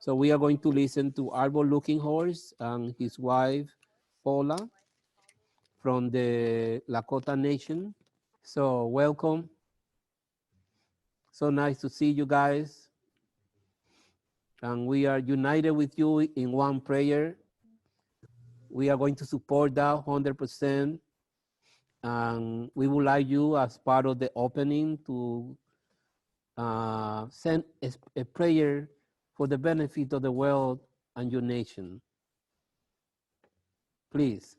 So we are going to listen to Arvol Looking Horse and his wife, Paula, from the Lakota Nation. So welcome. So nice to see you guys. And we are united with you in one prayer. We are going to support that 100%. And we would like you, as part of the opening, to send a prayer for the benefit of the world and your nation. Please.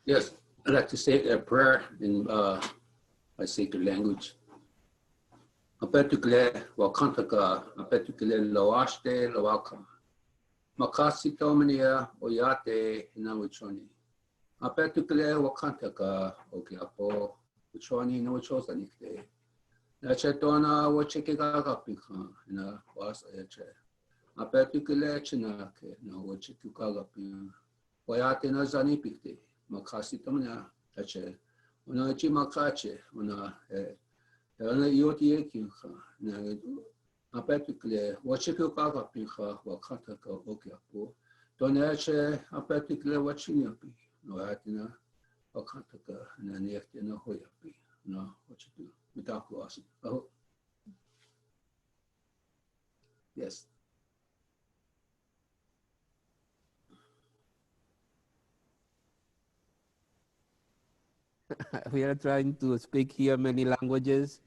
Yes, I'd like to say a prayer in my sacred language. Apetukle wakantaka, apetukle loaste loaka. Makas'a Cody oyate inawichoni. Apetukle wakantaka okiapo uchoni inawichosanikte. Nachetona wachekigagapika na was eche. Apetukle chinake na wachekigagapika. Oyate na zanipikte. Makas'a Cody eche. Una chimakache una Ana yoti ekinha na apetukle wachikukaga pinha wakataka okiapo donache apetukle wachinyapi no atina wakataka na niekte na hoyapi no wachiku mitaku asi. Oh yes. We are trying to speak here many languages.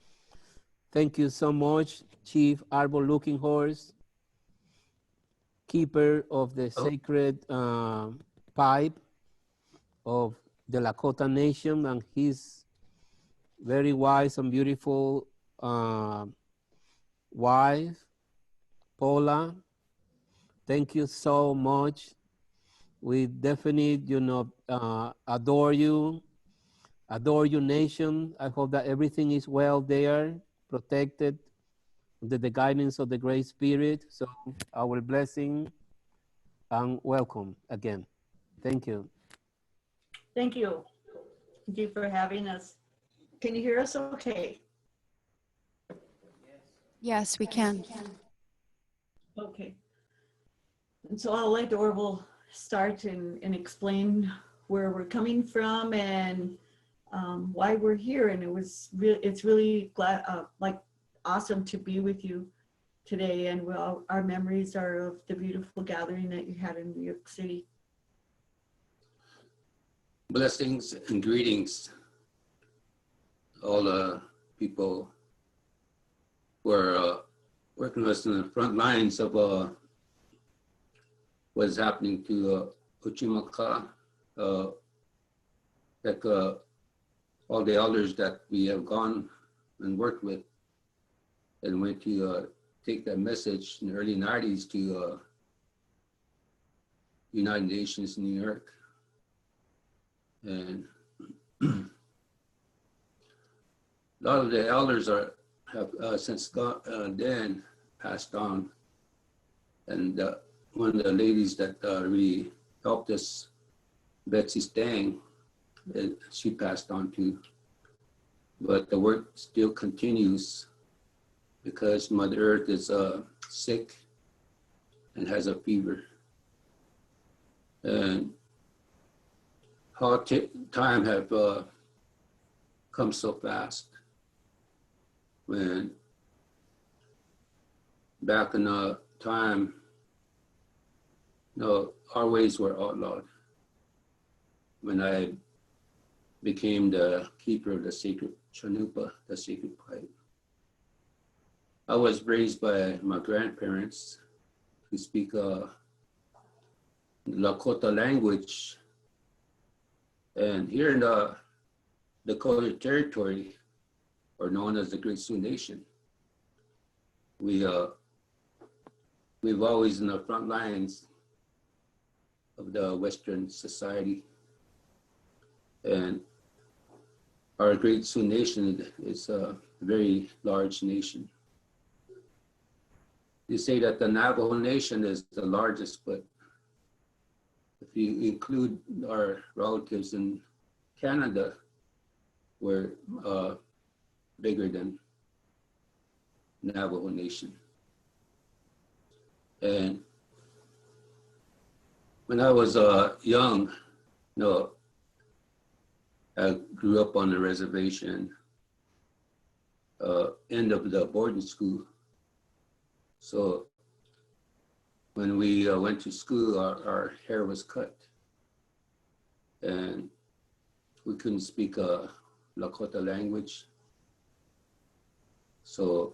Thank you so much, Chief Arvol Looking Horse, keeper of the sacred pipe of the Lakota Nation, and his very wise and beautiful wife, Paula. Thank you so much. We definitely, adore you, adore your nation. I hope that everything is well there, protected under the guidance of the Great Spirit. So our blessing and welcome again. Thank you. Thank you. Thank you for having us. Can you hear us okay? Yes, we can. Okay. And so I'll let Arvol start and explain where we're coming from and why we're here. And it's really awesome to be with you today. And our memories are of the beautiful gathering that you had in New York City. Blessings and greetings, all the people who are working with us in the front lines of what is happening to Uchimaka, like all the elders that we have gone and worked with and went to take that message in the early 90s to United Nations in New York. And a lot of the elders have since then passed on. And one of the ladies that really helped us, Betsy Stang, she passed on too. But the work still continues because Mother Earth is sick and has a fever. And how time have come so fast. When back in the time, our ways were outlawed. When I became the keeper of the sacred chanupa, the sacred pipe, I was raised by my grandparents who speak Lakota language. And here in the Dakota Territory, or known as the Great Sioux Nation, we've always in the front lines of the Western society. And our Great Sioux Nation is a very large nation. You say that the Navajo Nation is the largest, but if you include our relatives in Canada, we're bigger than Navajo Nation. And when I was young, I grew up on the reservation, end of the boarding school. So when we went to school, our hair was cut, and we couldn't speak Lakota language. So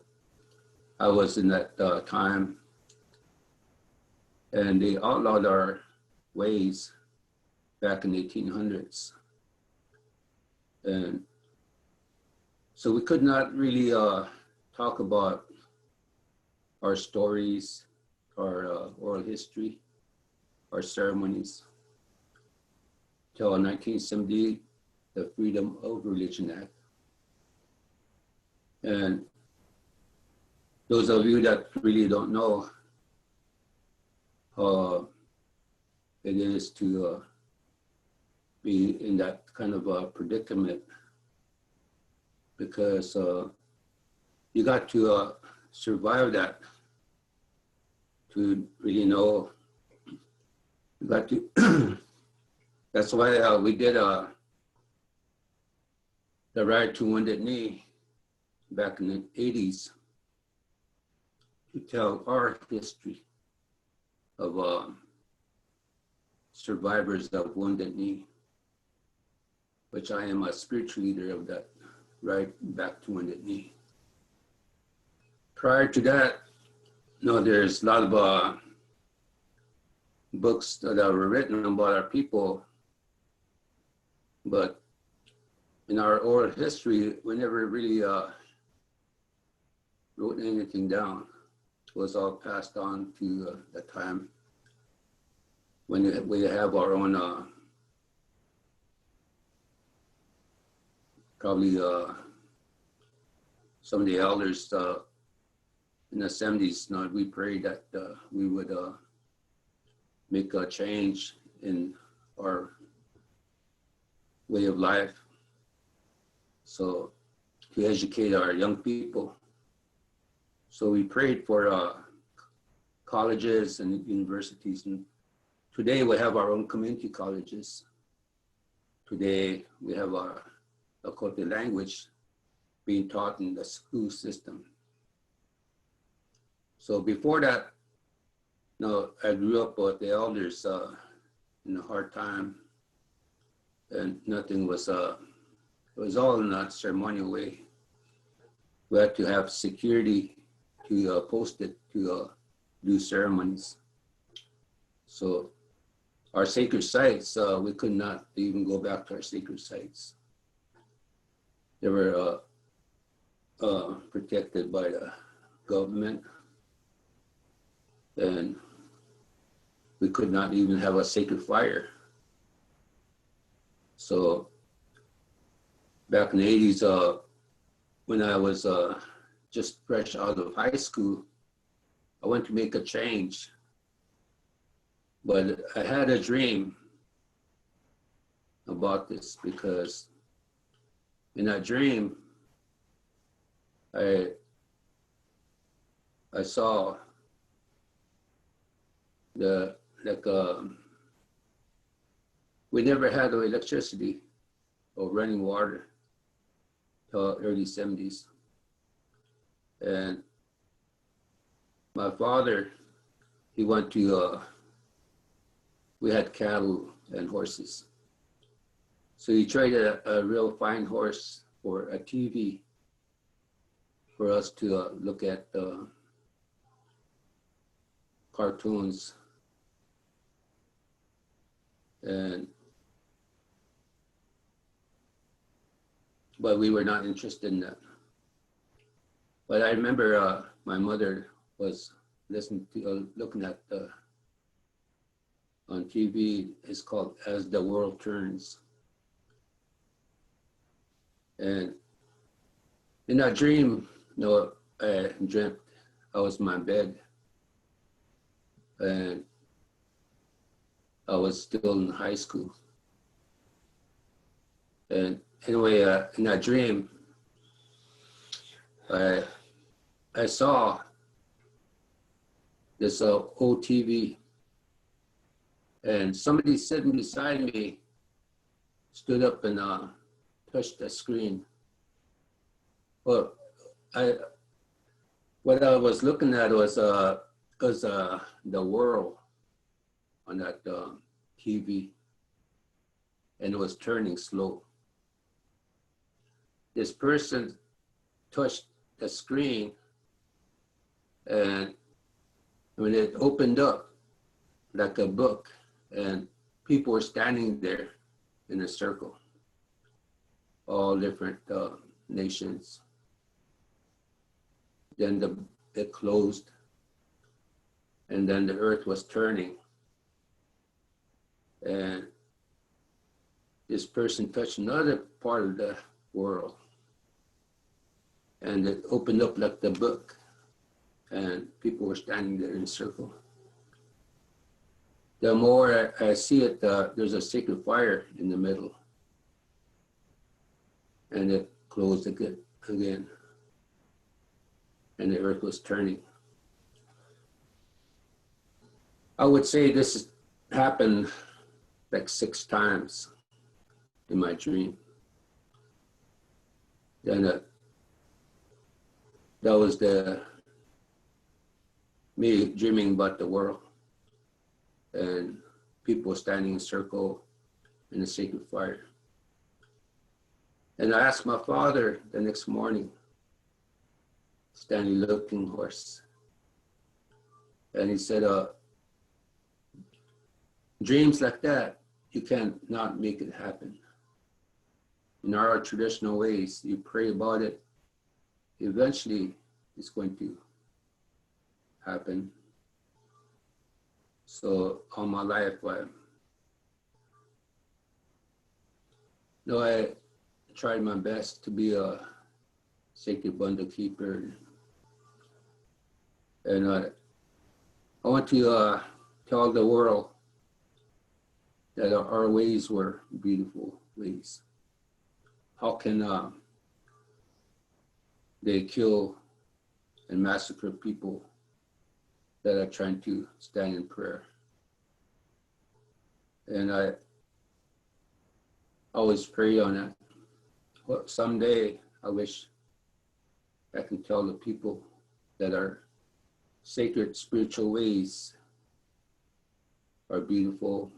I was in that time, and they outlawed our ways back in the 1800s. And so we could not really talk about our stories, our oral history, our ceremonies, till 1970, the Freedom of Religion Act. And those of you that really don't know how it is to be in that kind of a predicament, because you got to survive that to really know. You got to, that's why we did the Right to Wounded Knee back in the 80s to tell our history of survivors of Wounded Knee, which I am a spiritual leader of that Right Back to Wounded Knee. Prior to that, there's a lot of books that were written about our people, but in our oral history, we never really wrote anything down. It was all passed on to the time when we have our own, probably some of the elders in the 70s, we prayed that we would make a change in our way of life. So to educate our young people. So we prayed for colleges and universities. And today we have our own community colleges. Today we have our Lakota language being taught in the school system. So before that, I grew up with the elders in a hard time, and nothing was, it was all in a ceremonial way. We had to have security to post it to do ceremonies. So our sacred sites, we could not even go back to our sacred sites. They were protected by the government, and we could not even have a sacred fire. So back in the 80s, when I was just fresh out of high school, I went to make a change. But I had a dream about this, because in that dream, I saw we never had electricity or running water till early 70s. And my father, he went to, we had cattle and horses. So he traded a real fine horse for a TV for us to look at cartoons. But we were not interested in that. But I remember my mother was listening to, looking at on TV, it's called As the World Turns. And in that dream, I dreamt I was in my bed, and I was still in high school. And anyway, in that dream, I saw this old TV, and somebody sitting beside me stood up and touched the screen. Well, what I was looking at was the world on that TV, and it was turning slow. This person touched the screen, and when it opened up like a book, and people were standing there in a circle, all different nations. Then it closed, and then the earth was turning, and this person touched another part of the world, and it opened up like the book, and people were standing there in a circle. The more I see it, there's a sacred fire in the middle, and it closed again, and the earth was turning. I would say this happened like 6 times in my dream. Then that was me dreaming about the world, and people standing in a circle in a sacred fire. And I asked my father the next morning, standing looking horse, and he said, dreams like that, you can't not make it happen. In our traditional ways, you pray about it, eventually it's going to happen. So all my life, I tried my best to be a sacred bundle keeper. And I want to tell the world that our ways were beautiful ways. How can they kill and massacre people that are trying to stand in prayer? And I always pray on that. Well, someday I wish I can tell the people that our sacred spiritual ways are beautiful,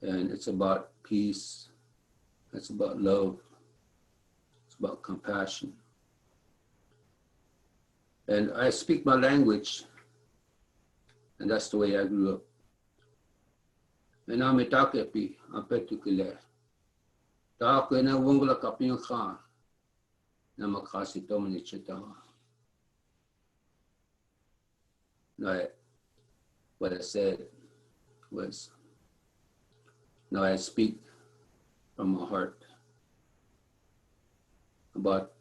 and it's about peace, it's about love, it's about compassion. And I speak my language, and that's the way I grew up. And I'm a takepi, I'm particular. Tako na wongla kaping ka na Makas'a Cody chitawa. What I said was, now I speak from my heart about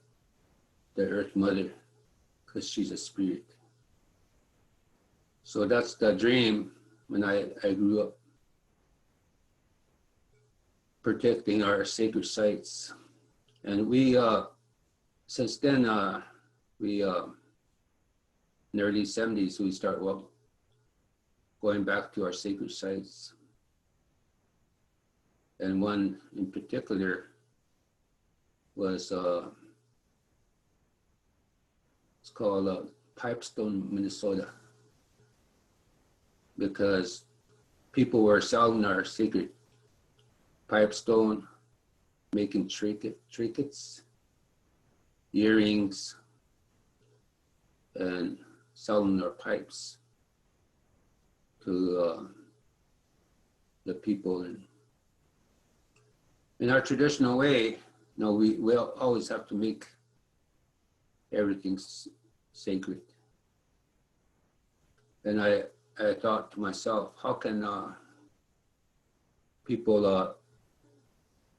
the Earth Mother, because she's a spirit. So that's the dream when I grew up, protecting our sacred sites. And we, since then, we in the early 70s, we start going back to our sacred sites. And one in particular was, it's called Pipestone, Minnesota, because people were selling our sacred pipestone, making trinkets, earrings, and selling our pipes to the people. In our traditional way, we always have to make everything sacred. And I thought to myself, how can people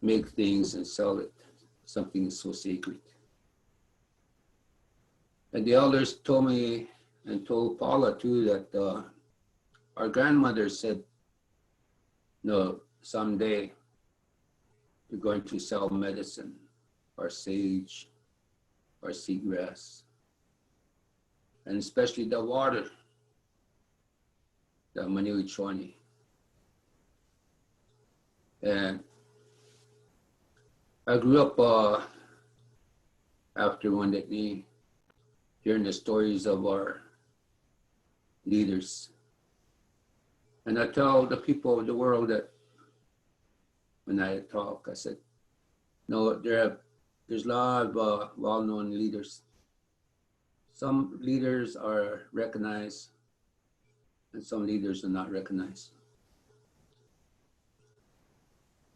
make things and sell it, something so sacred? And the elders told me, and told Paula too, that our grandmother said, no, someday we're going to sell medicine, or sage, or seagrass. and especially the water, the Maniwichoni. And I grew up after Wounded Knee, hearing the stories of our leaders. And I tell the people of the world that when I talk, I said, no, there's a lot of well-known leaders. Some leaders are recognized and some leaders are not recognized.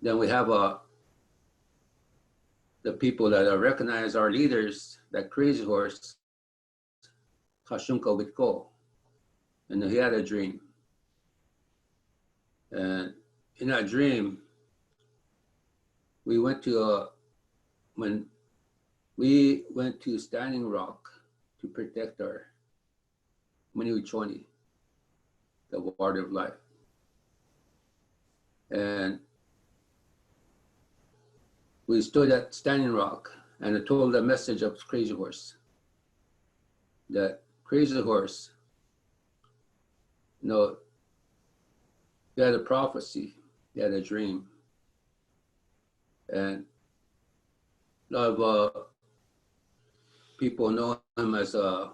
Then we have the people that are recognized are leaders, like Crazy Horse, Kashunka Witko. And he had a dream. And in that dream, we went to Standing Rock to protect our Maniwichoni, the water of life. And we stood at Standing Rock, and I told the message of Crazy Horse, that Crazy Horse, he had a prophecy, he had a dream. And a lot of people know him as a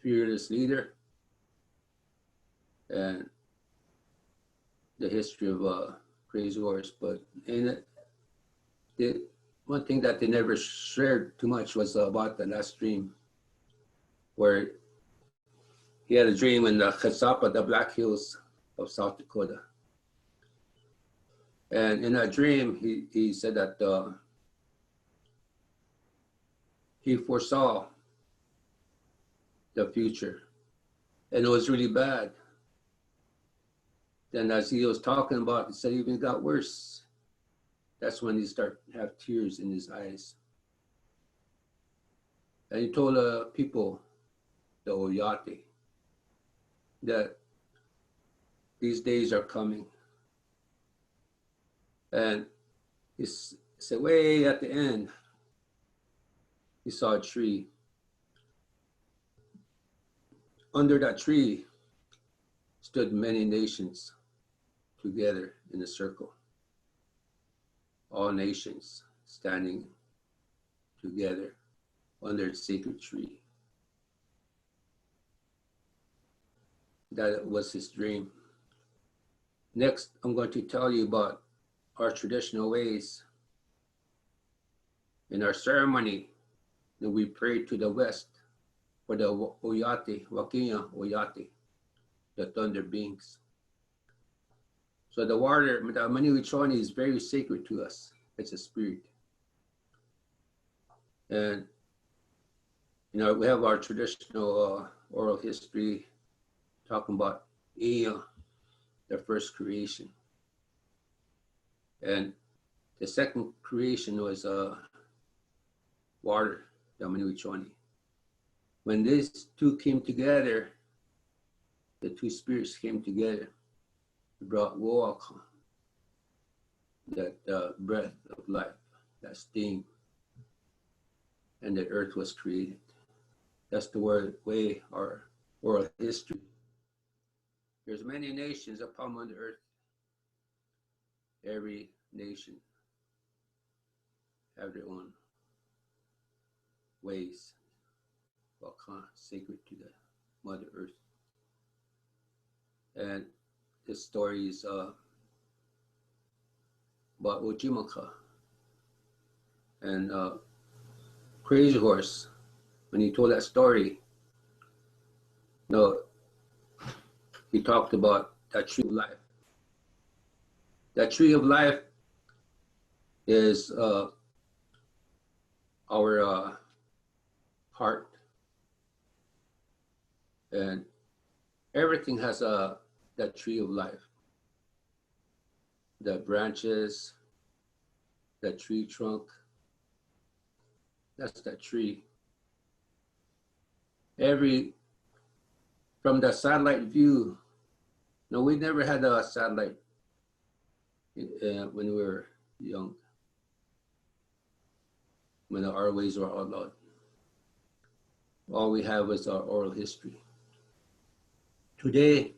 fearless leader, and the history of Crazy Horse. But one thing that they never shared too much was about the last dream, where he had a dream in the Chesapa, the Black Hills of South Dakota. And in that dream, he said that he foresaw the future, and it was really bad. Then as he was talking about, he said it even got worse. That's when he started to have tears in his eyes. And he told people, the Oyate, that these days are coming. And he said, way at the end, he saw a tree. Under that tree stood many nations together in a circle. All nations standing together under the sacred tree. That was his dream. Next, I'm going to tell you about our traditional ways. In our ceremony, that we pray to the west for the Oyate, Wakinya Oyate, the thunder beings. So the water, the Maniwichoni, is very sacred to us. It's a spirit. And we have our traditional oral history talking about Iya, the first creation. And the second creation was water, the Maniwichoni. When these two came together, the two spirits came together, brought Woaka, that breath of life, that steam, and the earth was created. That's the way our oral history. There's many nations upon the earth. Every nation have their own ways, Wakan, sacred to the Mother Earth. And this story is about Ojimaka. And Crazy Horse, when he told that story, he talked about that tree of life. That tree of life is our heart. And everything has that tree of life. The branches, the tree trunk, that's that tree. From the satellite view, we never had a satellite when we were young, when the RWAs were outlawed. all we have is our oral history. Today,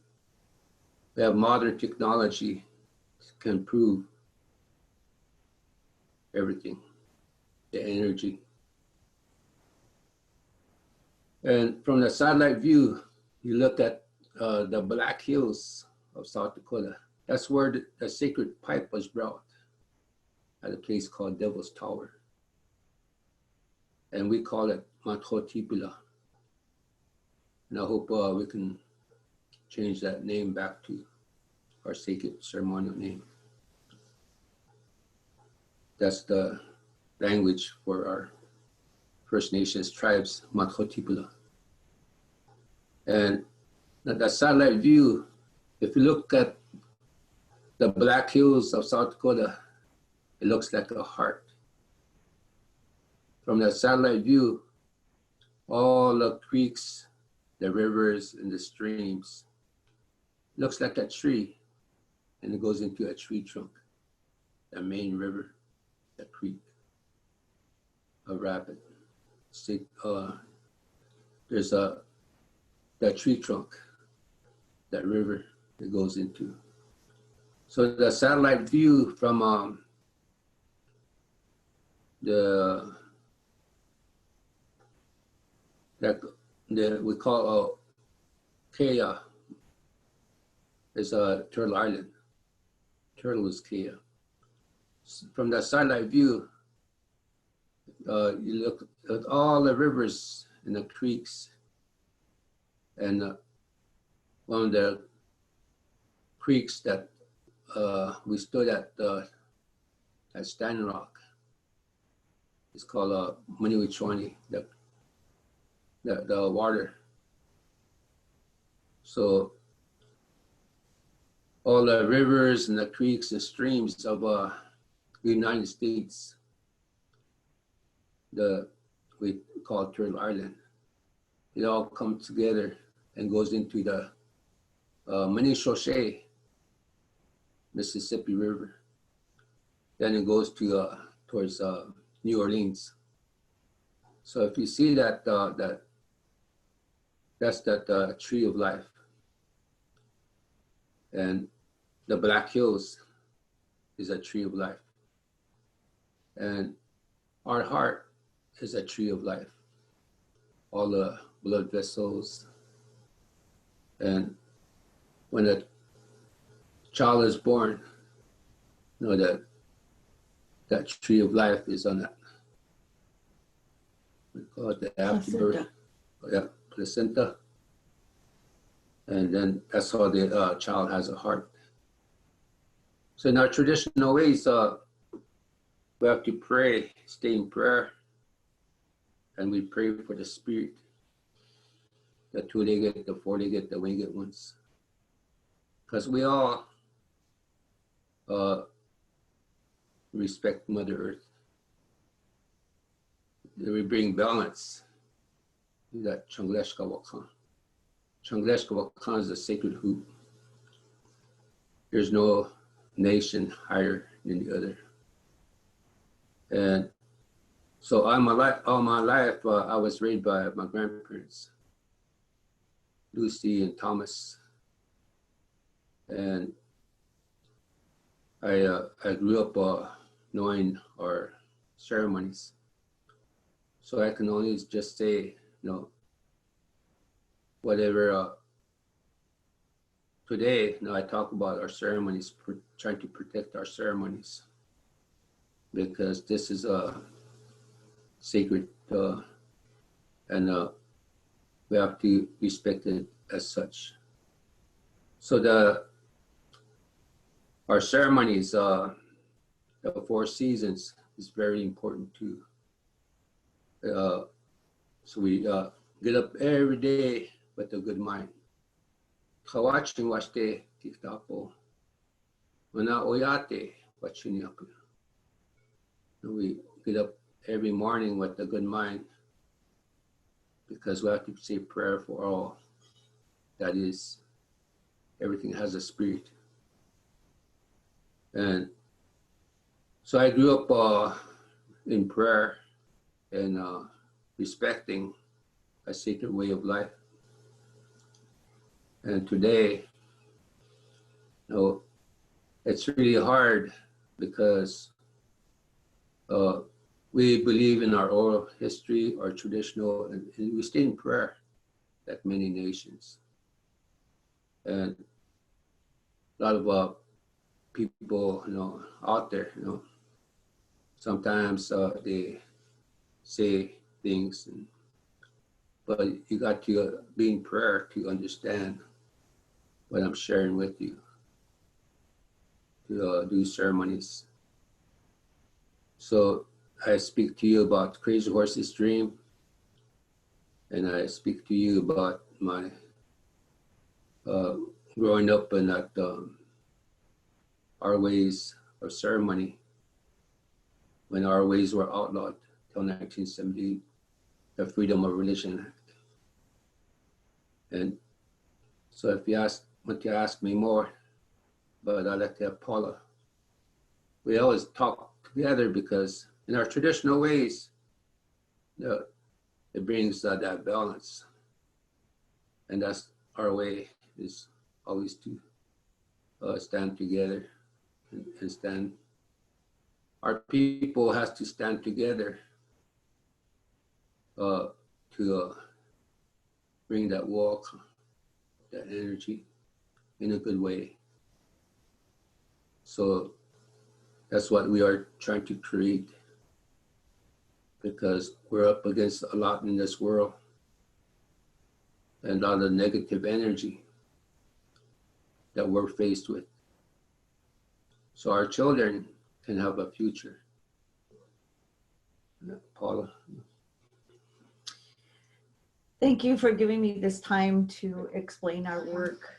we have modern technology can prove everything, the energy. And from the satellite view, you look at the Black Hills of South Dakota. That's where the sacred pipe was brought at a place called Devil's Tower. And we call it Matotipila. And I hope we can change that name back to our sacred ceremonial name. That's the language for our First Nations tribes, Matotipila. And the satellite view, if you look at the Black Hills of South Dakota, it looks like a heart. From the satellite view, all the creeks, the rivers, and the streams looks like a tree, and it goes into a tree trunk, the main river, the creek, a rapid. There's that tree trunk, that river it goes into. So the satellite view from we call Kea is Turtle Island. Turtle is Kea. From the satellite view, you look at all the rivers and the creeks, and one of the creeks that we stood at Standing Rock is called Maniwichwani, the water. So all the rivers and the creeks and streams of the United States, we call Turtle Island, it all comes together and goes into the Minichaussee, Mississippi River. Then it goes to towards New Orleans. So if you see that, that's that tree of life. And the Black Hills is a tree of life. And our heart is a tree of life. All the blood vessels. And when a child is born, you know that tree of life is on that. We call it the afterbirth. Yeah, placenta. And then that's how the child has a heart. So in our traditional ways, we have to pray, stay in prayer, and we pray for the spirit, the two-legged, the four-legged, the winged ones. Because we all respect Mother Earth. We bring balance. That Changleshka Wakan. Changleshka Wakan is a sacred hoop. There's no nation higher than the other. And so all my life, I was raised by my grandparents, Lucy and Thomas. And I grew up knowing our ceremonies. So I can only just say, you know, whatever, today, you know, I talk about our ceremonies, trying to protect our ceremonies, because this is a sacred, and we have to respect it as such. So our ceremonies, the 4 seasons, is very important too. So we get up every day with a good mind. Kawaching washte tiktapo. Wana oyate wachiniapu. We get up every morning with a good mind, because we have to say prayer for all. That is, everything has a spirit. And so I grew up in prayer and respecting a sacred way of life. And today, you know, it's really hard because we believe in our oral history, our traditional, and we stay in prayer like many nations. And a lot of people, you know, out there, you know, sometimes they say things, but you got to be in prayer to understand what I'm sharing with you, to do ceremonies. So I speak to you about Crazy Horse's dream, and I speak to you about my growing up in that our ways of ceremony, when our ways were outlawed till 1978, the Freedom of Religion Act. And so if you want to ask me more, but I'd like to have Paula. We always talk together because in our traditional ways, it brings that balance. And that's our way, is always to stand together and stand. Our people has to stand together to bring that walk, that energy in a good way. So that's what we are trying to create, because we're up against a lot in this world and a lot of negative energy that we're faced with. So our children can have a future. Paula. Thank you for giving me this time to explain our work.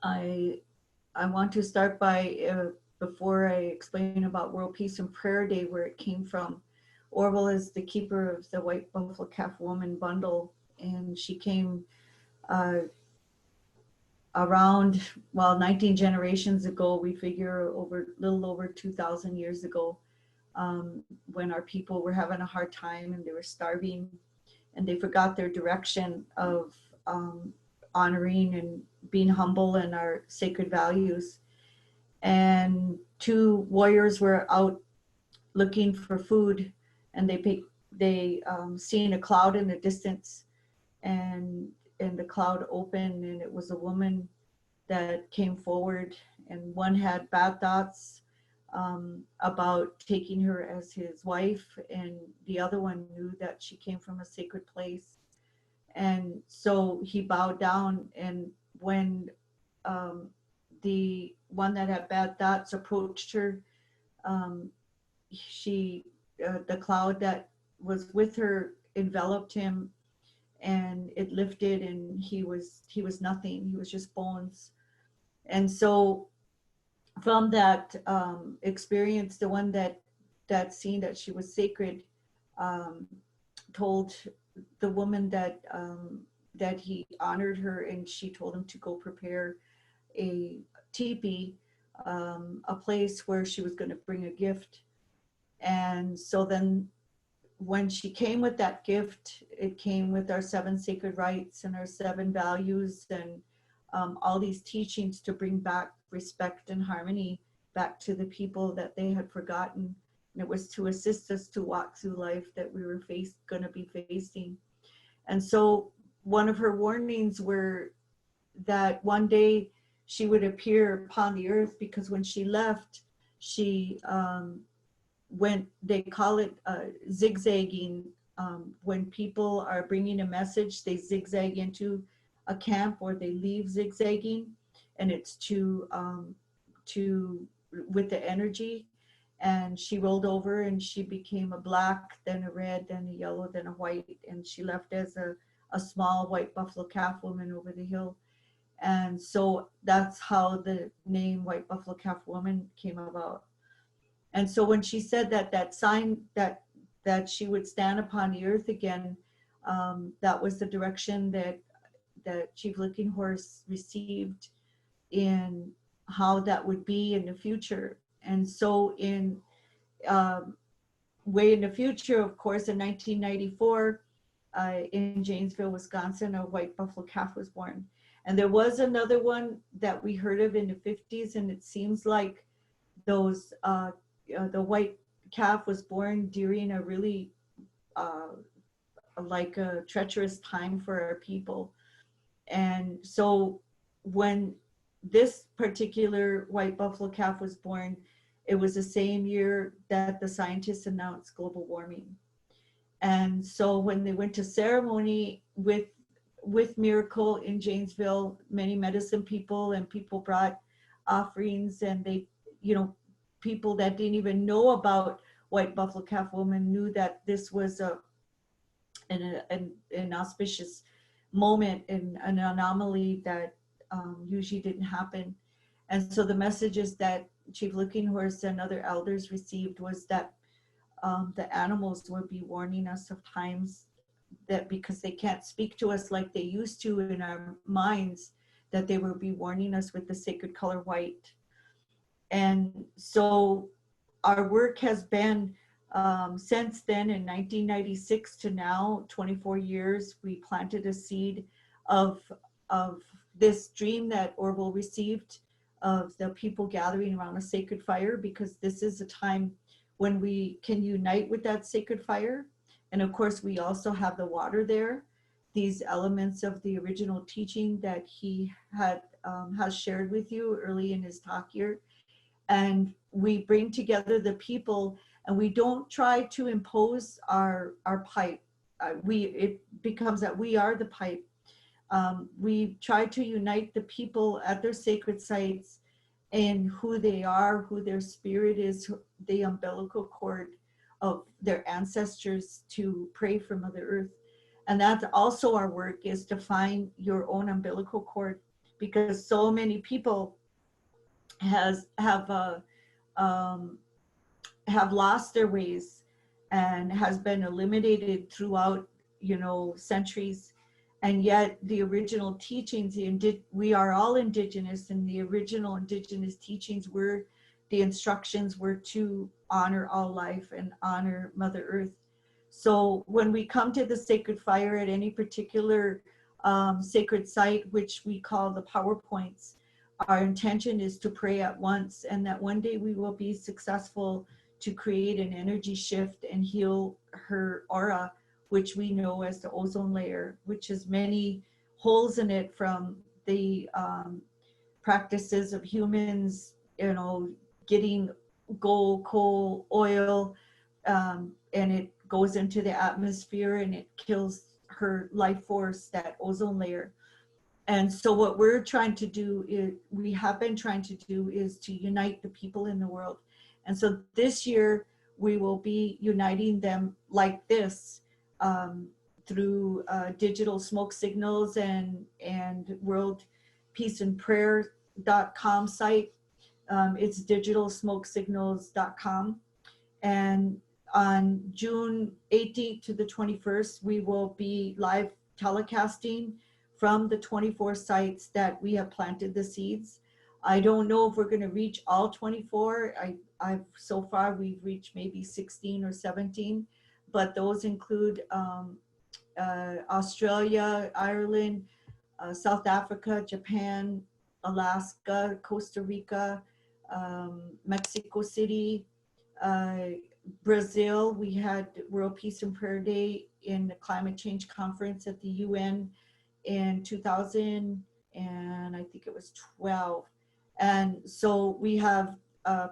I want to start by, before I explain about World Peace and Prayer Day, where it came from. Arvol is the keeper of the White Buffalo Calf Woman bundle, and she came around, well, 19 generations ago, we figure little over 2,000 years ago, when our people were having a hard time and they were starving, and they forgot their direction of honoring and being humble in our sacred values. And two warriors were out looking for food, and they seen a cloud in the distance, and the cloud opened, and it was a woman that came forward, and one had bad thoughts about taking her as his wife, and the other one knew that she came from a sacred place. And so he bowed down, and when the one that had bad thoughts approached her, the cloud that was with her enveloped him, and it lifted, and he was nothing. He was just bones. And so from that experience, the one that seen that she was sacred told the woman that he honored her, and she told him to go prepare a teepee, a place where she was going to bring a gift. And so then when she came with that gift, it came with our 7 sacred rites and our 7 values, and all these teachings to bring back respect and harmony back to the people that they had forgotten. And it was to assist us to walk through life that we were going to be facing. And so one of her warnings were that one day she would appear upon the earth, because when she left, she they call it zigzagging. When people are bringing a message, they zigzag into a camp, or they leave zigzagging, and it's with the energy. And she rolled over, and she became a black, then a red, then a yellow, then a white, and she left as a small white buffalo calf woman over the hill. And so that's how the name White Buffalo Calf Woman came about. And so when she said that sign that she would stand upon the earth again, that was the direction that Chief Looking Horse received in how that would be in the future. And so way in the future, of course, in 1994, in Janesville, Wisconsin, a white buffalo calf was born. And there was another one that we heard of in the 50s, and it seems like those the white calf was born during a really like a treacherous time for our people. And so when this particular white buffalo calf was born, it was the same year that the scientists announced global warming. And so when they went to ceremony with Miracle in Janesville, many medicine people and people brought offerings, and they, you know, people that didn't even know about white buffalo calf woman knew that this was an auspicious moment and an anomaly that usually didn't happen. And so the messages that Chief Looking Horse and other elders received was that the animals would be warning us of times that, because they can't speak to us like they used to in our minds, that they will be warning us with the sacred color white. And so our work has been since then, in 1996 to now, 24 years, we planted a seed of this dream that Arvol received of the people gathering around a sacred fire, because this is a time when we can unite with that sacred fire. And of course, we also have the water there, these elements of the original teaching that he had has shared with you early in his talk here. And we bring together the people, and we don't try to impose our pipe. It becomes that we are the pipe. We try to unite the people at their sacred sites in who they are, who their spirit is, the umbilical cord of their ancestors, to pray for Mother Earth. And that's also our work, is to find your own umbilical cord, because so many people have lost their ways and has been eliminated throughout, you know, centuries. And yet the original teachings, we are all indigenous, and the original indigenous teachings were, the instructions were to honor all life and honor Mother Earth. So when we come to the sacred fire at any particular sacred site, which we call the power points, our intention is to pray at once, and that one day we will be successful to create an energy shift and heal her aura, which we know as the ozone layer, which has many holes in it from the practices of humans, you know, getting gold, coal, oil, and it goes into the atmosphere and it kills her life force, that ozone layer. And so what we're trying to do is, we have been trying to do, is to unite the people in the world. And so this year we will be uniting them like this, through digital smoke signals and World Peace and Prayer.com site. It's digitalsmokesignals.com. And on June 18th to the 21st, we will be live telecasting from the 24 sites that we have planted the seeds. I don't know if we're going to reach all 24. I've so far we've reached maybe 16 or 17, but those include Australia, Ireland, South Africa, Japan, Alaska, Costa Rica, Mexico City, Brazil. We had World Peace and Prayer Day in the Climate Change Conference at the UN in 2000, and I think it was 12. And so we have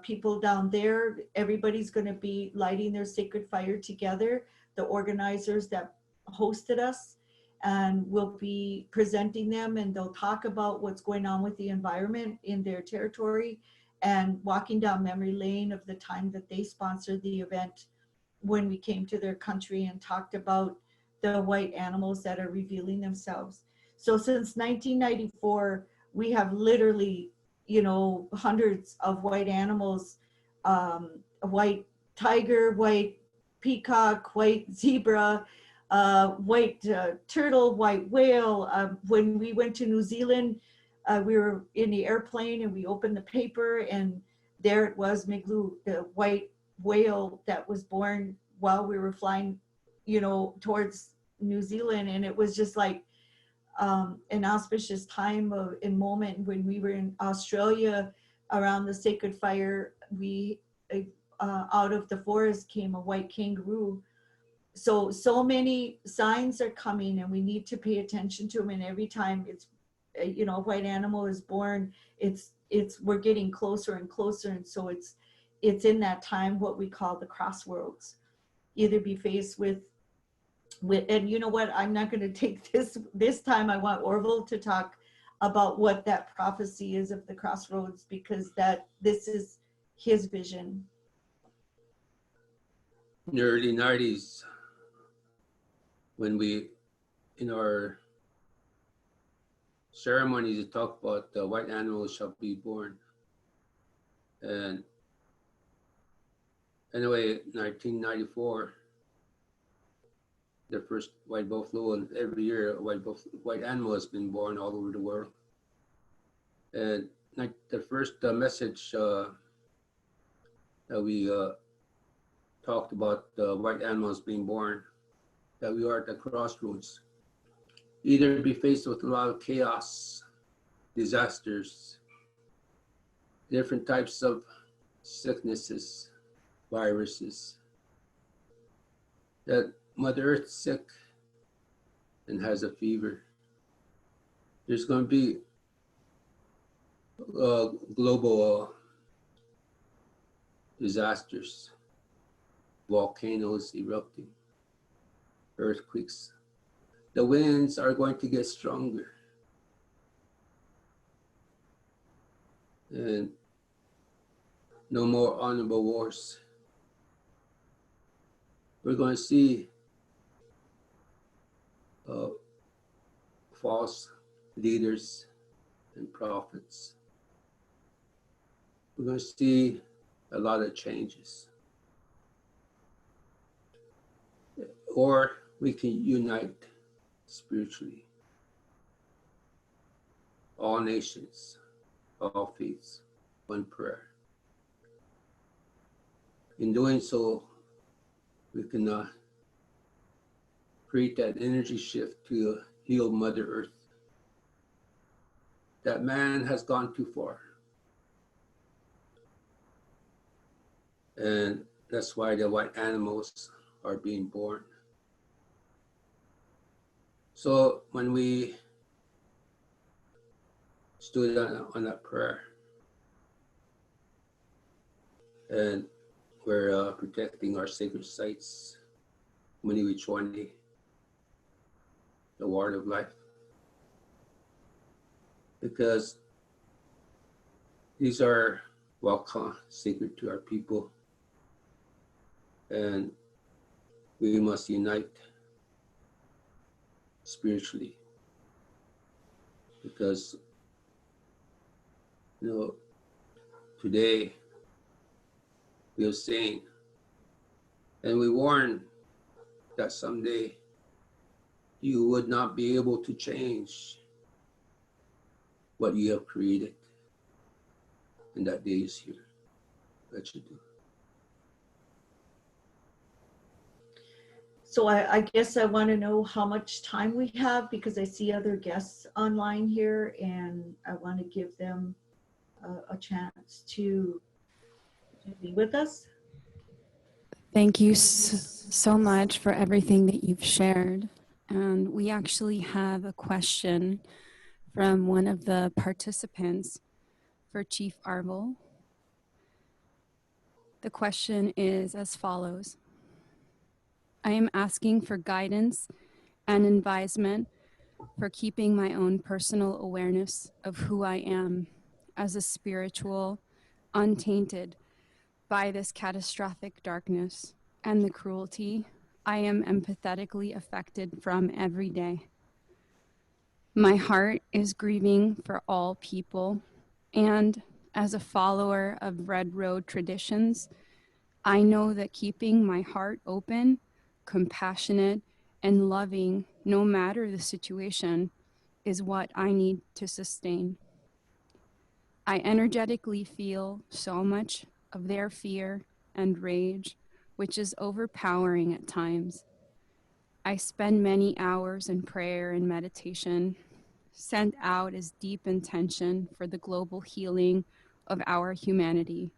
people down there. Everybody's going to be lighting their sacred fire together, the organizers that hosted us, and we'll be presenting them, and they'll talk about what's going on with the environment in their territory, and walking down memory lane of the time that they sponsored the event when we came to their country and talked about the white animals that are revealing themselves. So since 1994, we have literally, you know, hundreds of white animals, white tiger, white peacock, white zebra, white turtle, white whale. When we went to New Zealand, we were in the airplane and we opened the paper, and there it was, Migloo, the white whale that was born while we were flying, you know, towards New Zealand, and it was just like an auspicious time and moment when we were in Australia around the sacred fire. We out of the forest came a white kangaroo. So many signs are coming, and we need to pay attention to them. And every time it's a white animal is born, it's we're getting closer and closer. And so it's in that time what we call the crossroads. Either be faced with and you know what, I'm not going to take this time. I want Arvol to talk about what that prophecy is of the crossroads, because this is his vision. In the early 90s, when we, in our ceremonies, we talk about the white animals shall be born. And anyway, 1994, the first white buffalo, and every year a white animal has been born all over the world. And like the first message that we talked about the white animals being born, that we are at the crossroads. Either be faced with a lot of chaos, disasters, different types of sicknesses, viruses, that Mother Earth's sick and has a fever. There's going to be global disasters, volcanoes erupting, earthquakes. The winds are going to get stronger. And no more honorable wars. We're going to see false leaders and prophets. We're going to see a lot of changes. Or we can unite spiritually. All nations, all faiths, one prayer. In doing so, we can create that energy shift to heal Mother Earth. That man has gone too far. And that's why the white animals are being born. So when we stood on that prayer, and we're protecting our sacred sites, Muniwichwani, the word of life, because these are sacred to our people, and we must unite spiritually, because today we are saying, and we warn that someday you would not be able to change what you have created, and that day is here. That you do. So I guess I want to know how much time we have, because I see other guests online here, and I want to give them a chance to be with us. Thank you so much for everything that you've shared. And we actually have a question from one of the participants for Chief Arvol. The question is as follows. I am asking for guidance and advisement for keeping my own personal awareness of who I am as a spiritual, untainted by this catastrophic darkness and the cruelty I am empathetically affected from every day. My heart is grieving for all people, and as a follower of Red Road traditions, I know that keeping my heart open, compassionate, and loving, no matter the situation, is what I need to sustain. I energetically feel so much of their fear and rage, which is overpowering at times. I spend many hours in prayer and meditation, sent out as deep intention for the global healing of our humanity.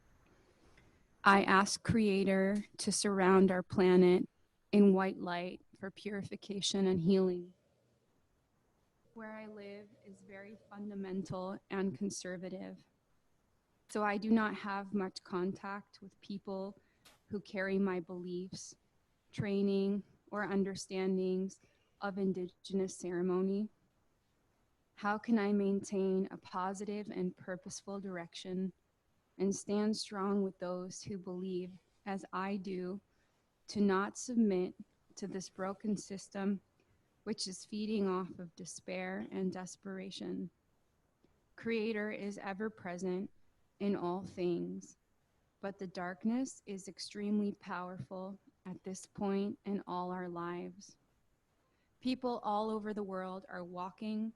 I ask Creator to surround our planet in white light for purification and healing. Where I live is very fundamental and conservative, so I do not have much contact with people who carry my beliefs, training, or understandings of Indigenous ceremony. How can I maintain a positive and purposeful direction and stand strong with those who believe, as I do, to not submit to this broken system which is feeding off of despair and desperation? Creator is ever present in all things, but the darkness is extremely powerful at this point in all our lives. People all over the world are walking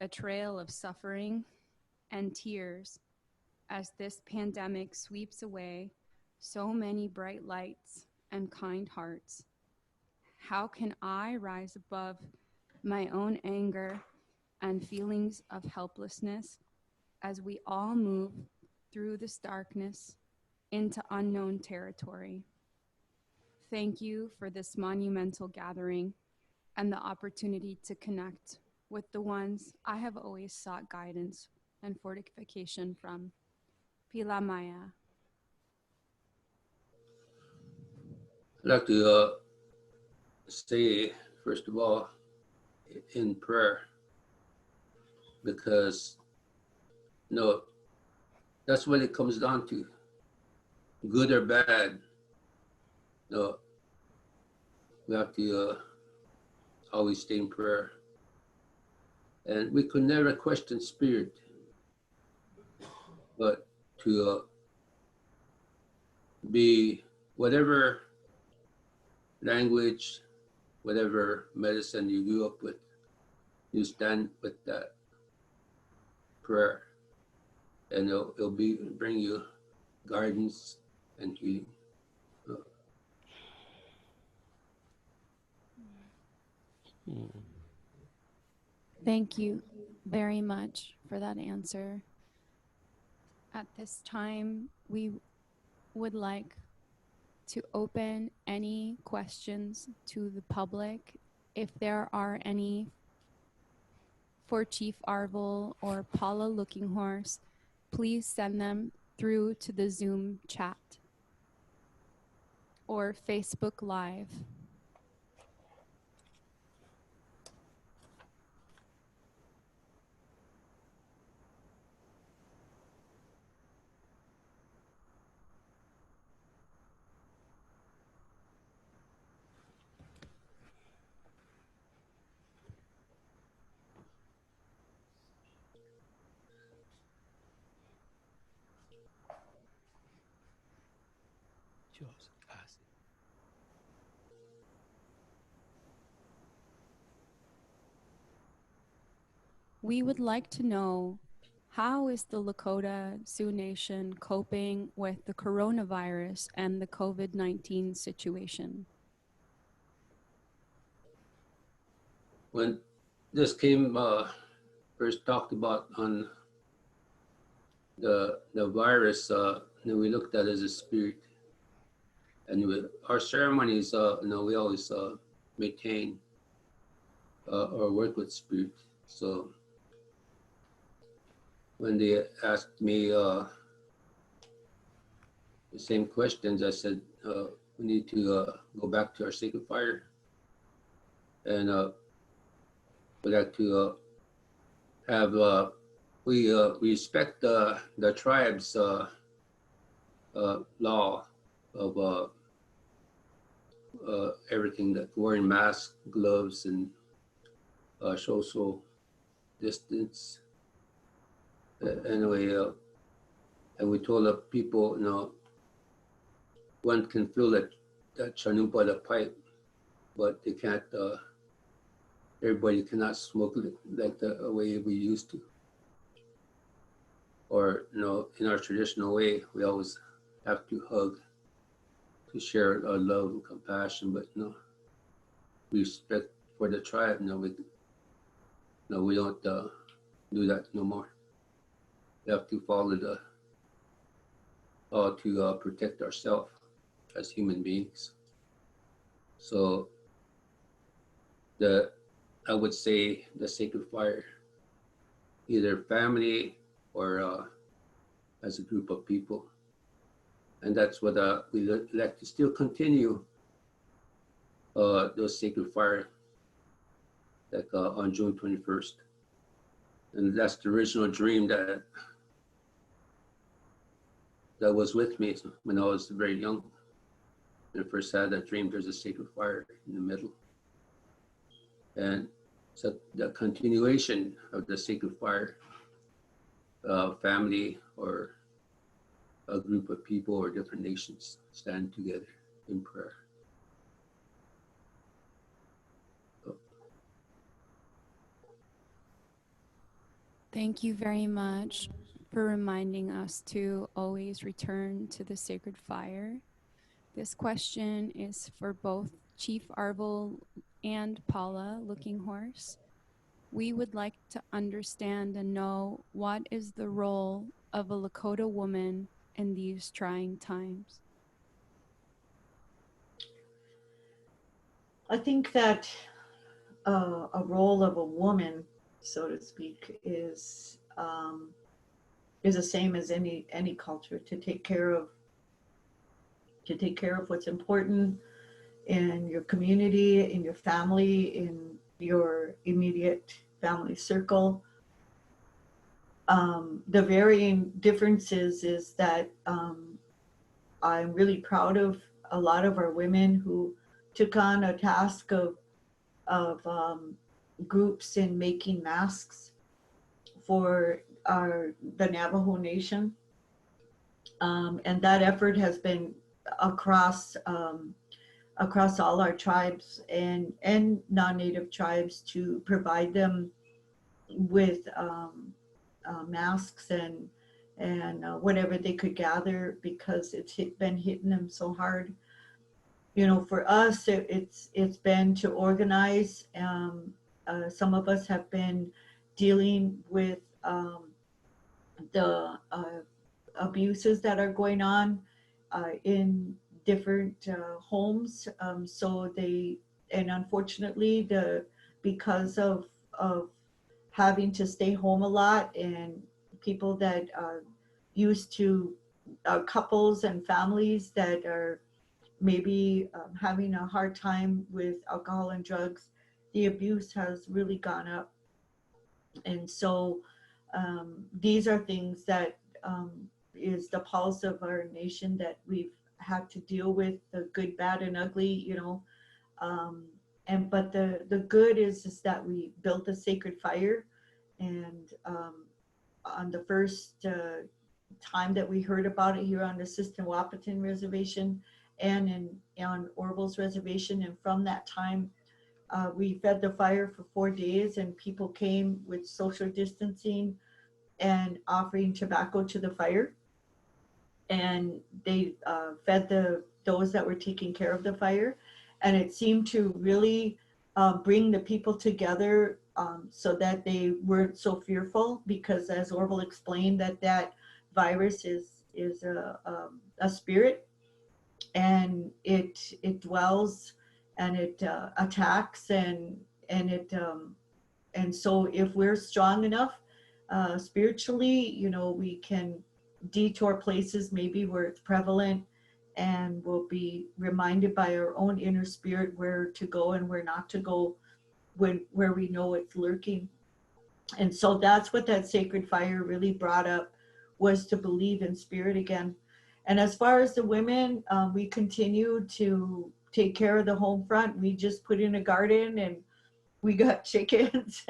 a trail of suffering and tears as this pandemic sweeps away so many bright lights and kind hearts. How can I rise above my own anger and feelings of helplessness as we all move through this darkness into unknown territory? Thank you for this monumental gathering and the opportunity to connect with the ones I have always sought guidance and fortification from. Pila Maya. I'd like to say, first of all, in prayer, because that's what it comes down to, good or bad. We have to always stay in prayer. And we could never question spirit, but to be whatever language, whatever medicine you grew up with, you stand with that prayer, and it'll bring you guidance and healing. Thank you very much for that answer. At this time, we would like to open any questions to the public. If there are any for Chief Arvol or Paula Looking Horse, please send them through to the Zoom chat or Facebook Live. We would like to know, how is the Lakota Sioux Nation coping with the coronavirus and the COVID-19 situation? When this came first talked about on the virus, we looked at it as a spirit. And with our ceremonies, we always maintain or work with spirit. So when they asked me the same questions, I said, we need to go back to our sacred fire. And we'd like to have, we respect the tribe's law of everything, that wearing masks, gloves, and social distance. Anyway, and we told the people, one can feel that chanumpa, the pipe, but they can't, everybody cannot smoke like the way we used to. Or, in our traditional way, we always have to hug to share our love and compassion, but respect for the tribe. We don't do that no more. We have to follow the law to protect ourselves as human beings. So I would say the sacred fire, either family or as a group of people. And that's what we like to still continue those sacred fire like on June 21st. And that's the original dream that was with me when I was very young. When I first had that dream, there's a sacred fire in the middle. And so the continuation of the sacred fire, family or a group of people or different nations stand together in prayer. Thank you very much for reminding us to always return to the sacred fire. This question is for both Chief Arvol and Paula Looking Horse. We would like to understand and know what is the role of a Lakota woman in these trying times. I think that a role of a woman, so to speak, is the same as any culture, to take care of what's important in your community, in your family, in your immediate family circle. The varying differences is that I'm really proud of a lot of our women who took on a task of groups in making masks for the Navajo Nation. And that effort has been across all our tribes and non-native tribes to provide them with masks and whatever they could gather, because it's been hitting them so hard. You know, for us, it's been to organize. Some of us have been dealing with the abuses that are going on in different homes. And unfortunately, because of having to stay home a lot, and people that are used to couples and families that are maybe having a hard time with alcohol and drugs, the abuse has really gone up. And so these are things that is the pulse of our nation that we've had to deal with, the good, bad, and ugly, you know. But the good is that we built a sacred fire, and on the first time that we heard about it here on the Siston-Wahpeton Reservation and on Arvol's Reservation, and from that time we fed the fire for 4 days, and people came with social distancing and offering tobacco to the fire, and they fed those that were taking care of the fire, and it seemed to really bring the people together so that they weren't so fearful, because as Arvol explained, that virus is a spirit, and it dwells and it attacks, and so if we're strong enough spiritually, you know, we can detour places maybe where it's prevalent, and we'll be reminded by our own inner spirit where to go and where not to go where we know it's lurking. And so that's what that sacred fire really brought up, was to believe in spirit again. And as far as the women, we continue to take care of the home front. We just put in a garden and we got chickens.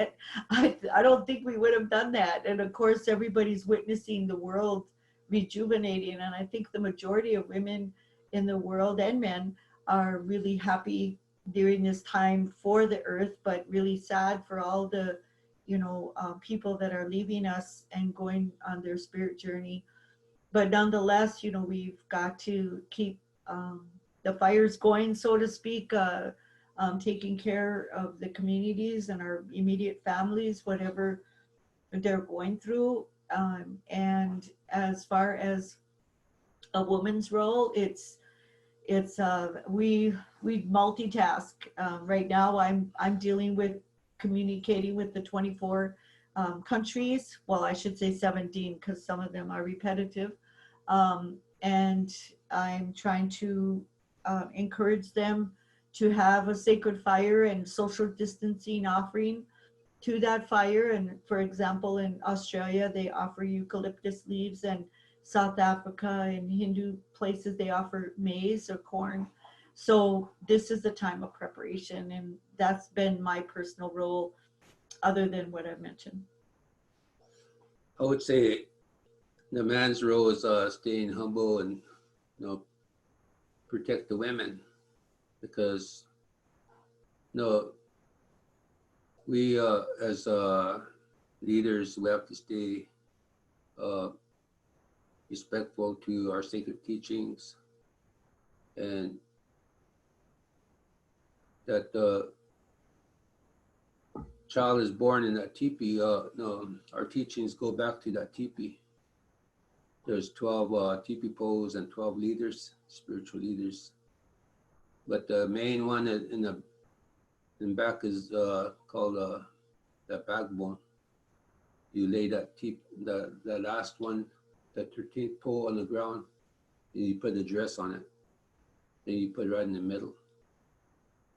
I don't think we would have done that. And of course, everybody's witnessing the world rejuvenating. And I think the majority of women in the world, and men, are really happy during this time for the earth, but really sad for all the, you know, people that are leaving us and going on their spirit journey. But nonetheless, you know, we've got to keep the fires going, so to speak, taking care of the communities and our immediate families, whatever they're going through. And as far as a woman's role, it's we multitask. Right now, I'm dealing with communicating with the 24 countries. Well, I should say 17 because some of them are repetitive, and I'm trying to encourage them to have a sacred fire and social distancing offering to that fire. And for example, in Australia, they offer eucalyptus leaves, and South Africa and Hindu places, they offer maize or corn. So this is the time of preparation, and that's been my personal role other than what I've mentioned. I would say the man's role is staying humble and, you know, protect the women, because, you know, we as leaders, we have to stay respectful to our sacred teachings, and that the child is born in that teepee. No, our teachings go back to that teepee. There's 12 teepee poles and 12 leaders, spiritual leaders. But the main one in back is called the backbone. You lay that the last one, the 13th pole on the ground, and you put the dress on it. Then you put it right in the middle.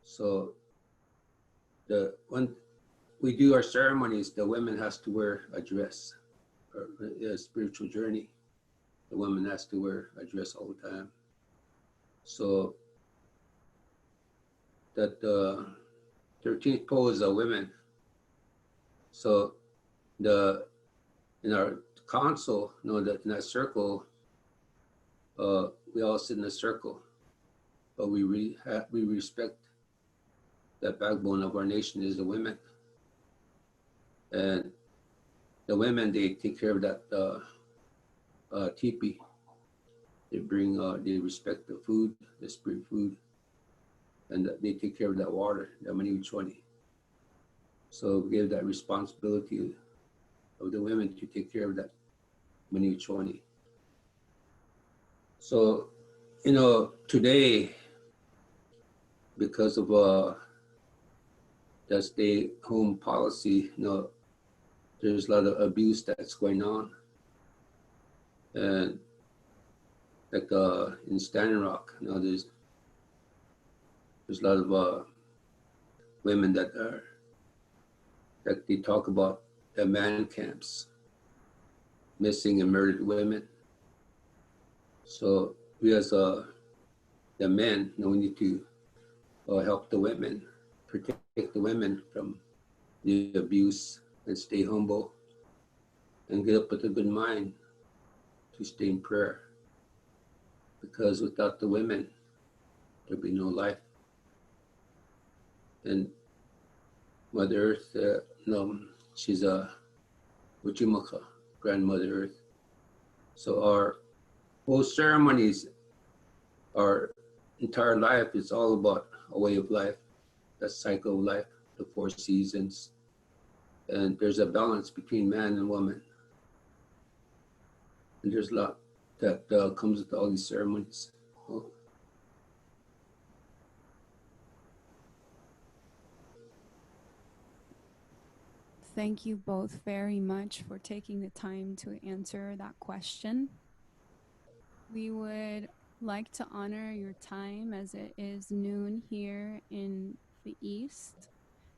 So when we do our ceremonies, the women has to wear a dress. Or a spiritual journey, the woman has to wear a dress all the time. So that 13th pole is a women. So in our council, you know, in that circle, we all sit in a circle, but we respect that backbone of our nation is the women. And the women, they take care of that teepee. They bring, they respect the food, the spirit food, and they take care of that water, the maniwichoni. So we give that responsibility of the women to take care of that maniwichoni. So, you know, today, because of the stay-home policy, you know, there's a lot of abuse that's going on. And like in Standing Rock, you know, there's a lot of women that they talk about the man camps, missing and murdered women. So we as the men, you know, we need to help the women, protect the women from the abuse, and stay humble and get up with a good mind to stay in prayer. Because without the women, there'll be no life. And Mother Earth, no, she's a Uchimaka, Grandmother Earth. So our whole ceremonies, our entire life is all about a way of life, that cycle of life, the 4 seasons. And there's a balance between man and woman. And there's a lot that comes with all these ceremonies. Oh. Thank you both very much for taking the time to answer that question. We would like to honor your time as it is noon here in the East.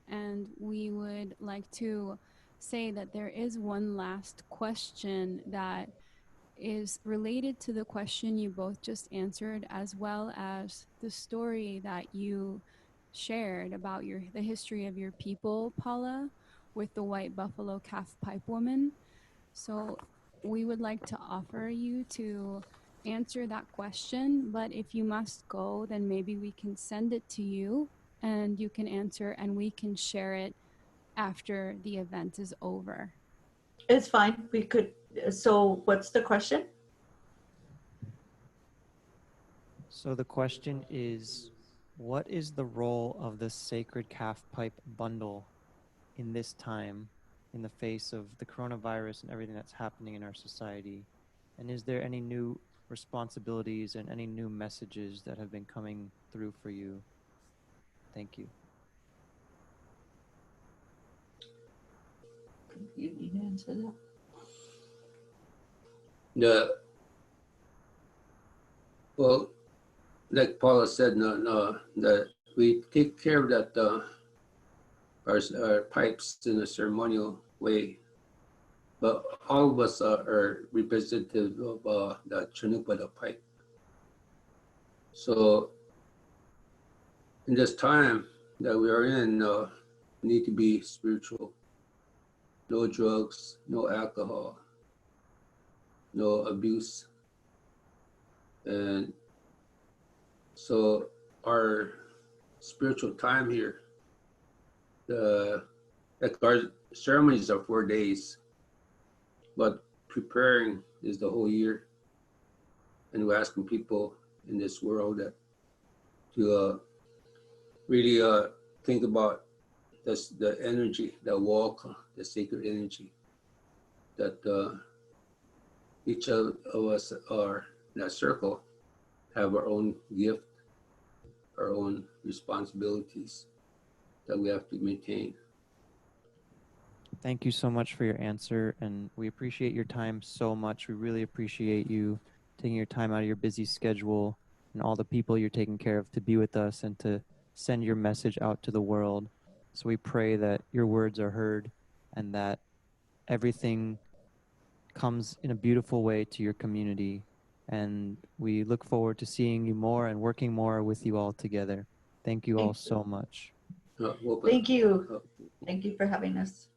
And we would like to say that there is one last question that is related to the question you both just answered, as well as the story that you shared about the history of your people, Paula, with the white buffalo calf pipe woman. So we would like to offer you to answer that question, but if you must go, then maybe we can send it to you and you can answer and we can share it after the event is over. It's fine. We could. So what's the question? So the question is, what is the role of the sacred calf pipe bundle in this time, in the face of the coronavirus and everything that's happening in our society? And is there any new responsibilities and any new messages that have been coming through for you? Thank you. You need to answer that. Well, like Paula said, that we take care of that our pipes in a ceremonial way, but all of us are representative of the Chanupa, the pipe. So in this time that we are in, we need to be spiritual. No drugs, no alcohol, no abuse. And so our spiritual time here, like our ceremonies are 4 days, but preparing is the whole year. And we're asking people in this world that to really think about this, the energy, the walk, the sacred energy that each of us are in that circle have our own gift, our own responsibilities that we have to maintain. Thank you so much for your answer, and we appreciate your time so much. We really appreciate you taking your time out of your busy schedule and all the people you're taking care of to be with us and to send your message out to the world. So we pray that your words are heard and that everything comes in a beautiful way to your community. And we look forward to seeing you more and working more with you all together. Thank you all so much. Thank you. Thank you for having us.